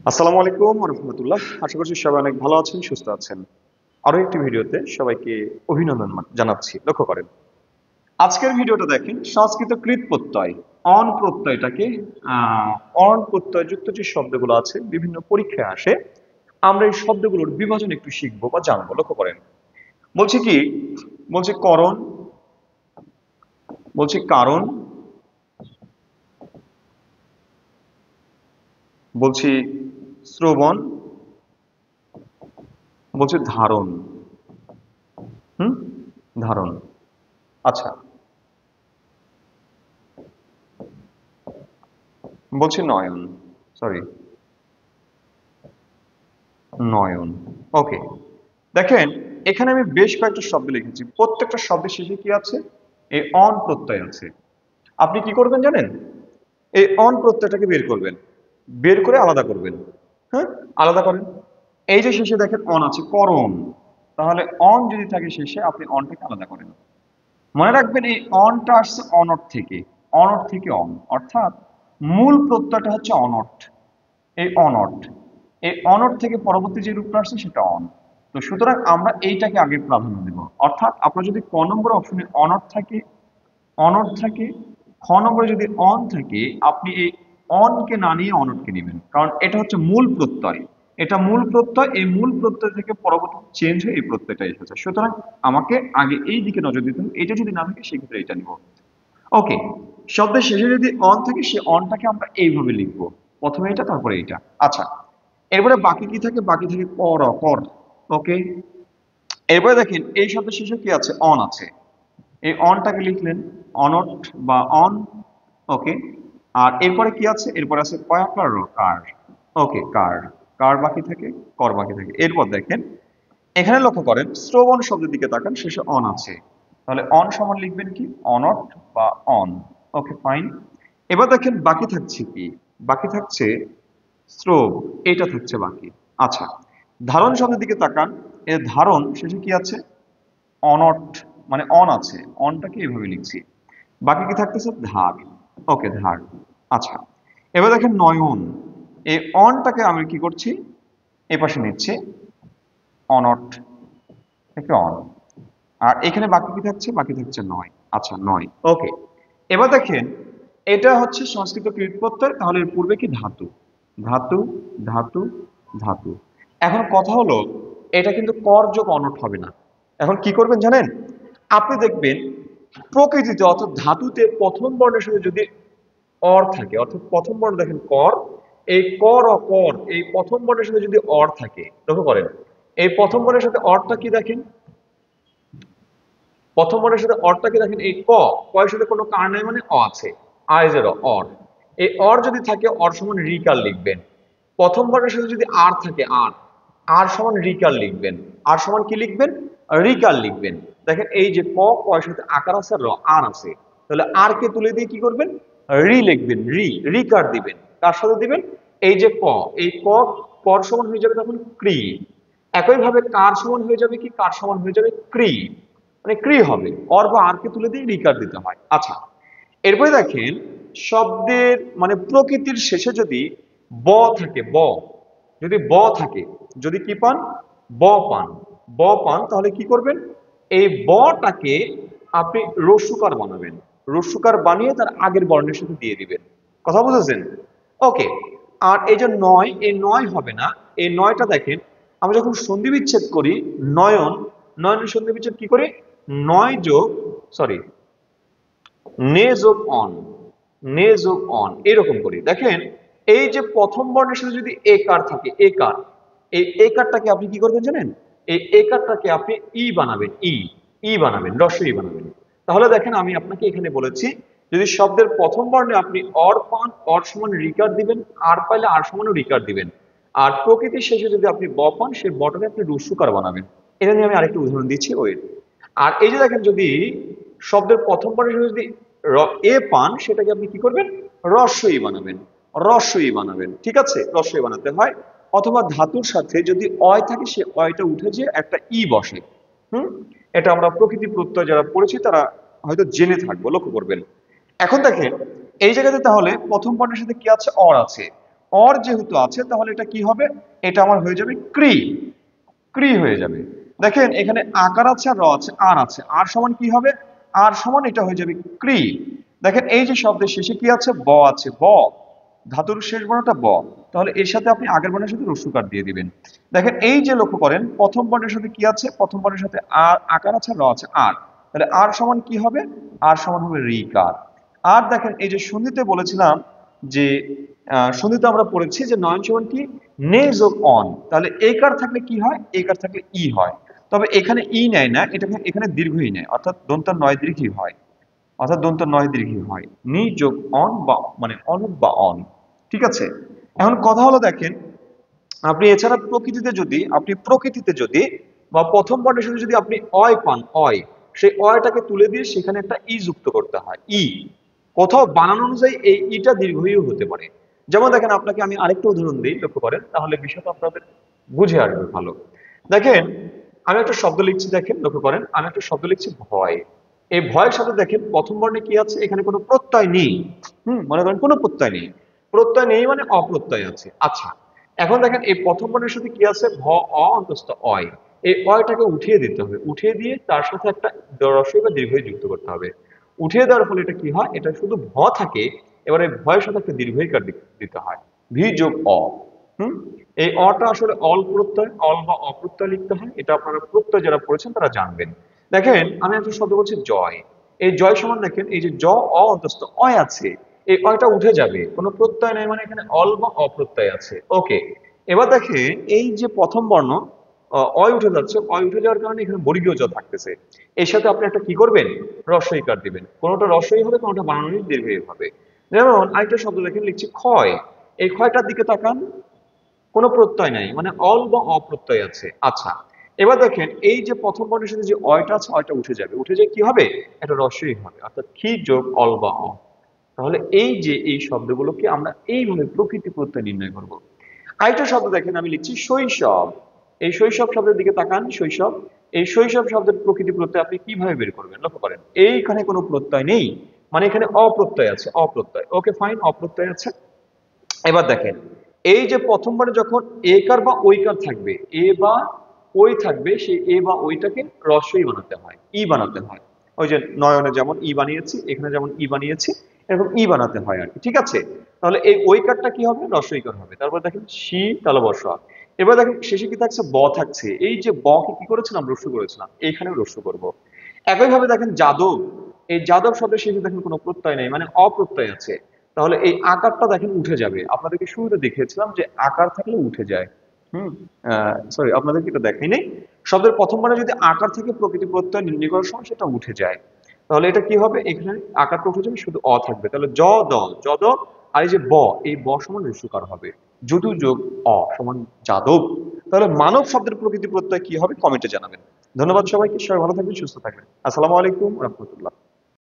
আসসালামু আলাইকুম ওয়া রাহমাতুল্লাহ। আশা করছি সবাই অনেক ভালো আছেন, সুস্থ আছেন। আরো একটি ভিডিওতে সবাইকে অভিনন্দন জানাচ্ছি। লক্ষ্য করেন, আজকের ভিডিওটা দেখেন সংস্কৃত কৃত প্রত্যয় অন প্রত্যয়টাকে আহ, অন প্রত্যয়যুক্ত যে শব্দগুলো আছে বিভিন্ন পরীক্ষায় আসে, আমরা এই শব্দগুলোর বিভাজন একটু শিখবো বা জানবো। লক্ষ্য করেন, বলছি কি, বলছি করণ, বলছি কারণ, বলছি শ্রবণ, বলছি ধারণ। হুম, ধারণ। আচ্ছা, বলছি নয়ন, সরি, নয়ন। ওকে, দেখেন এখানে আমি বেশ কয়েকটা শব্দ লিখেছি, প্রত্যেকটা শব্দের শেষে কি আছে? এই অন প্রত্যয় আছে। আপনি কি করবেন জানেন? এই অন প্রত্যয়টাকে বের করবেন, বের করে আলাদা করবেন। হ্যাঁ, আলাদা করেন। এই যে শেষে দেখেন অন আছে, করণ, তাহলে অন যদি থাকে শেষে, আপনি অনটাকে আলাদা করেন। মনে রাখবেন এই অনটা আসছে অনর্থ থেকে, অনর্থ থেকে অন, অর্থাৎ মূল প্রত্যয়টা হচ্ছে অনর্থ। এই অনর্থ, এই অনর্থ থেকে পরবর্তী যে রূপটা আসছে সেটা অন। তো সুতরাং আমরা এইটাকে আগে প্রাধান্য দেব। অর্থাৎ আপনার যদি ক নম্বর অপশনে অনর্থ থাকে, অনর্থ থাকে, খ নম্বরে যদি অন থাকে, আপনি এই অনকে না নিয়ে অনর্থকে নেবেন, কারণ এটা হচ্ছে মূল প্রত্যয়। এটা মূল প্রত্যয়, এই মূল প্রত্যয় থেকে পরবর্তী চেঞ্জ হয়ে এই প্রত্যয়টা এসেছে। সুতরাং আমাকে আগে এই দিকে নজর দিতে হবে। এটা যদি না থাকে সেক্ষেত্রে এটা নিব। ওকে, শব্দের শেষে যদি অন থাকে, সে অনটাকে আমরা এইভাবে লিখবো, প্রথমে এটা তারপরে এইটা। আচ্ছা, এরপরে বাকি কি থাকে? বাকি থাকে কর, কর। ওকে, এরপরে দেখেন এই শব্দের শেষে কি আছে? অন আছে। এই অনটাকে লিখলেন অনট বা অন। ওকে, আর এরপরে কি আছে? এরপরে আছে কয়াকার, কার। ওকে, কার, কার বাকি থাকে, কর বাকি থাকে। এরপর দেখেন এখানে লক্ষ্য করেন, শ্রবণ শব্দের দিকে তাকান, শেষে অন আছে। তাহলে অন সমান লিখবেন কি? অনট বা অন। Okay, fine. এবার দেখেন বাকি থাকছে কি? বাকি থাকছে শ্রব, এটা থাকছে বাকি। আচ্ছা, ধারণ শব্দের দিকে তাকান, এর ধারণ শেষে কি আছে? অনট, মানে অন আছে, অনটাকে এভাবে লিখছি। বাকি কি থাকতেছে? ধার। ওকে, ধার। আচ্ছা, এবার দেখেন নয়ন, এই অনটাকে আমি কি করছি? এ পাশে নিচ্ছি, অনট থেকে অন। আর এখানে বাকি কি থাকছে? বাকি থাকছে নয়। আচ্ছা, নয়। ওকে, এবার দেখেন এটা হচ্ছে সংস্কৃত কৃত প্রত্যয়, তাহলে এর পূর্বে কি? ধাতু, ধাতু, ধাতু, ধাতু। এখন কথা হলো, এটা কিন্তু কর যোগ অনট হবে না। এখন কি করবেন জানেন? আপনি দেখবেন প্রকৃতিতে অর্থাৎ ধাতুতে প্রথম বর্ণের সাথে যদি অর থাকে, অর্থাৎ প্রথম বর্ণ দেখেন কর, এই কর অকর, এই প্রথম বর্ণের সাথে যদি অর থাকে, লক্ষ্য করেন এই প্রথম বর্ণের সাথে অরটা কি দেখেন? প্রথম বর্ণের সাথে অরটা কি দেখেন? এই ক, কয়ের সাথে কোনো কার নাই, মানে অ আছে, আইজের অর। এই অর যদি থাকে, অর সমান রিকার লিখবেন। প্রথম বর্ণের সাথে যদি আর থাকে, আর, আর সমান রিকার লিখবেন। আর সমান কি লিখবেন? রিকার লিখবেন। দেখেন এই যে ক, কয়ের সাথে আকার আছে আর আর আছে, তাহলে আর কে তুলে দিয়ে কি করবেন? রি লিখবেন, রি, রিকার দিবেন। কার সাথে দিবেন? এই যে ক, এই ক, কর সমান হয়ে যাবে তখন ক্রি। একইভাবে কার সমান হয়ে যাবে কি? কার সমান হয়ে যাবে ক্রি, মানে ক্রি হবে। অর বা আর কে তুলে দিয়ে রিকার দিতে হয়। আচ্ছা, এরপরে দেখেন শব্দের মানে প্রকৃতির শেষে যদি ব থাকে, ব, যদি ব থাকে, যদি কি পান? ব পান, ব পান, তাহলে কি করবেন? এই বটাকে আপনি রস্যুকার বানাবেন। রস্যুকার বানিয়ে তার আগের বর্ণের সাথে দিয়ে দিবেন। কথা বুঝেছেন? ওকে, আর এই যে নয়, এই নয় হবে না। এই নয়টা দেখেন আমরা যখন সন্ধি বিচ্ছেদ করি, নয়ন, নয়নের সন্ধি বিচ্ছেদ কি করি? নয় যোগ, সরি, নে যোগ অন, নে যোগ অন, এরকম করি। দেখেন এই যে প্রথম বর্ণের সাথে যদি একার থাকে, একার, এই একারটাকে আপনি কি করবেন জানেন? এই একারটাকে আপনি ই বানাবেন, ই, ই বানাবেন, ই বানাবেন। তাহলে দেখেন আমি আপনাকে এখানে বলেছি, যদি শব্দের প্রথম বর্ণে আপনি অর পান, অর সমান রিকার দিবেন, আর পাইলে আর সমানও রিকার দিবেন। আর প্রকৃতির শেষে যদি আপনি ব পান, সেই বটাকে আপনি রস্যুকার বানাবেন। এটা নিয়ে আমি আরেকটা উদাহরণ দিচ্ছি, ওয়েট। আর এই যে দেখেন যদি শব্দের প্রথম বর্ণের সাথে যদি এ পান, সেটাকে আপনি কি করবেন? রস্যই বানাবেন, রস্যই বানাবেন। ঠিক আছে, রস্যই বানাতে হয়। অথবা ধাতুর সাথে যদি অয় থাকে, সে অয়টা উঠে যে একটা ই বসে। হুম, এটা আমরা প্রকৃতি প্রত্যয় যারা পড়েছি তারা হয়তো জেনে থাকবো, লক্ষ্য করবেন। এখন দেখেন এই জায়গাতে তাহলে প্রথম বর্ণের সাথে কি আছে? অর আছে। অর যেহেতু আছে তাহলে এটা কি হবে, এটা আমার হয়ে যাবে ক্রি, ক্রি হয়ে যাবে। দেখেন এখানে আকার আছে আর র আছে, আর আছে, আর সমান কি হবে, আর সমান এটা হয়ে যাবে ক্রি। দেখেন এই যে শব্দের শেষে কি আছে, ব আছে, ব, ধাতুর শেষ বর্ণটা ব, তাহলে এর সাথে আপনি আগের বর্ণের সাথে রস্যকার দিয়ে দিবেন। দেখেন এই যে লক্ষ্য করেন প্রথম বর্ণের সাথে কি আছে, প্রথম বর্ণের সাথে আর আকার আছে, র আছে, আর, তাহলে আর সমান কি হবে, আর সমান হবে রিকার। আর দেখেন এই যে সন্ধিতে বলেছিলাম যে সন্ধিতে আমরা পড়েছি যে নয়ন সমান কি, নে যোগ অন, তাহলে একার থাকলে কি হয়, একার থাকলে ই হয়, তবে এখানে ই নেয় না, এটা এখানে দীর্ঘই নেয়, অর্থাৎ দন্ত নয় দীর্ঘই হয়, অর্থাৎ দন্ত নয় দীর্ঘই হয়, নি যোগ অন বা মানে অনুপ বা অন। ঠিক আছে, এখন কথা হলো দেখেন আপনি এছাড়া প্রকৃতিতে যদি বা প্রথম বর্ণের সাথে যদি আপনি অয় পান, অয়, সেই অয়টাকে তুলে দিয়ে সেখানে একটা ই যুক্ত করতে হয়, ই, কোথাও বানান অনুযায়ী এই ইটা দীর্ঘইও হতে পারে। যেমন দেখেন আপনাকে আমি আরেকটা উদাহরণ দিই, লক্ষ্য করেন, তাহলে বিষয়টা আপনাদের বুঝে আসবে ভালো। দেখেন আমি একটা শব্দ লিখছি, দেখেন লক্ষ্য করেন, আমি একটা শব্দ লিখছি ভয়। এই ভয়ের সাথে দেখেন প্রথম বর্ণে কি আছে, এখানে কোনো প্রত্যয় নেই। মনে করেন কোনো প্রত্যয় নেই, প্রত্যয় নেই মানে অপ্রত্যয় আছে। আচ্ছা, এখন দেখেন এই প্রথম বর্ণের সাথে কি আছে, ভ অ অন্তস্থ অয়, এই অয়টাকে উঠিয়ে দিতে হবে, উঠিয়ে দিয়ে তার সাথে একটা রস্বই বা দীর্ঘই যুক্ত করতে হবে। উঠিয়ে দেওয়ার ফলে এটা কি হয়, এটা শুধু ভ থাকে, এবারে ভয়ের সাথে একটা দীর্ঘইকার দিতে হয়, ভি যোগ অ। হুম, এই অটা আসলে অল প্রত্যয়, অল বা অপ্রত্যয় লিখতে হয়, এটা আপনারা প্রত্যয় যারা পড়েছেন তারা জানবেন। দেখেন আমি একটা শব্দ বলছি জয়, এই জয় সমান দেখেন এই যে জ অ অন্তস্থ অয় আছে, এই অয়টা উঠে যাবে, কোনো প্রত্যয় নাই মানে এখানে অল বা অপ্রত্যয় আছে। ওকে, এবার দেখেন এই যে প্রথম বর্ণ অয় উঠে যাচ্ছে, অয় উঠে যাওয়ার কারণে এখানে বর্গীয় জ থাকতেছে, এর সাথে আপনি একটা কি করবেন, রস্বইকার দিবেন, কোনোটা রস্বই হবে, কোনোটা বানানোই দীর্ঘই হবে। যেমন আরেকটা শব্দ দেখেন লিখছি ক্ষয়, এই ক্ষয়টার দিকে তাকান, কোনো প্রত্যয় নাই মানে অল বা অপ্রত্যয় আছে। আচ্ছা, এবার দেখেন এই যে প্রথম বর্ণের সাথে যে অয়টা আছে, অয়টা উঠে যাবে, উঠে যায় কি হবে, এটা রস্বই হবে, অর্থাৎ কি যোগ অল বা অ। তাহলে এই যে এই শব্দগুলোকে আমরা এইভাবে প্রকৃতি প্রত্যয় নির্ণয় করব। আরেকটা শব্দ দেখেন আমি লিখছি শৈশব, এই শৈশব শব্দের দিকে তাকান, শৈশব, এই শৈশব শব্দের প্রকৃতি প্রত্যয় আপনি কিভাবে বের করবেন, লক্ষ্য করেন এইখানে কোনো প্রত্যয় নেই মানে এখানে অপ্রত্যয় আছে, অপ্রত্যয়। ওকে ফাইন, অপ্রত্যয় আছে। এবার দেখেন এই যে প্রথমবারে যখন একার বা ঐকার থাকবে, এ বা ওই থাকবে, সেই এ বা ওইটাকে রস্বই বানাতে হয়, ই বানাতে হয়। ওই যে নয়নে যেমন ই বানিয়েছি, এখানে যেমন ই বানিয়েছি, এরকম ই বানাতে হয় আর কি। ঠিক আছে, তাহলে এই ঐকারটা কি হবে, রস্বইকার হবে। তারপর দেখেন শি তাহলে বর্ষা। এবার দেখেন শেষে কি থাকছে, ব থাকছে, এই যে ব কে কি করেছিলাম, রস্য করেছিলাম, এইখানেও রস্য করব। একইভাবে দেখেন যাদব, এই যাদব শব্দের শেষে দেখেন কোনো প্রত্যয় নেই মানে অপ্রত্যয় আছে, তাহলে এই আকারটা দেখেন উঠে যাবে। আপনাদেরকে শুরুতে দেখিয়েছিলাম যে আকার থাকলে উঠে যায়। হুম, সরি আপনাদেরকে এটা দেখাই নেই। শব্দের প্রথমবারে যদি আকার থেকে প্রকৃতি প্রত্যয় নির্ণয় করার সময় সেটা উঠে যায়, তাহলে এটা কি হবে, এখানে আকারটা উঠে যাবে, শুধু অ থাকবে, তাহলে জ দ, যদ, আর এই যে ব, এই ব সমান ঋস্যকার হবে, যদু যোগ অ সমান যাদব। তাহলে মানব শব্দের প্রকৃতি প্রত্যয় কি হবে কমেন্টে জানাবেন। ধন্যবাদ সবাইকে, সবাই ভালো থাকবেন, সুস্থ থাকবেন। আসসালামু আলাইকুম রহমতুল্লাহ।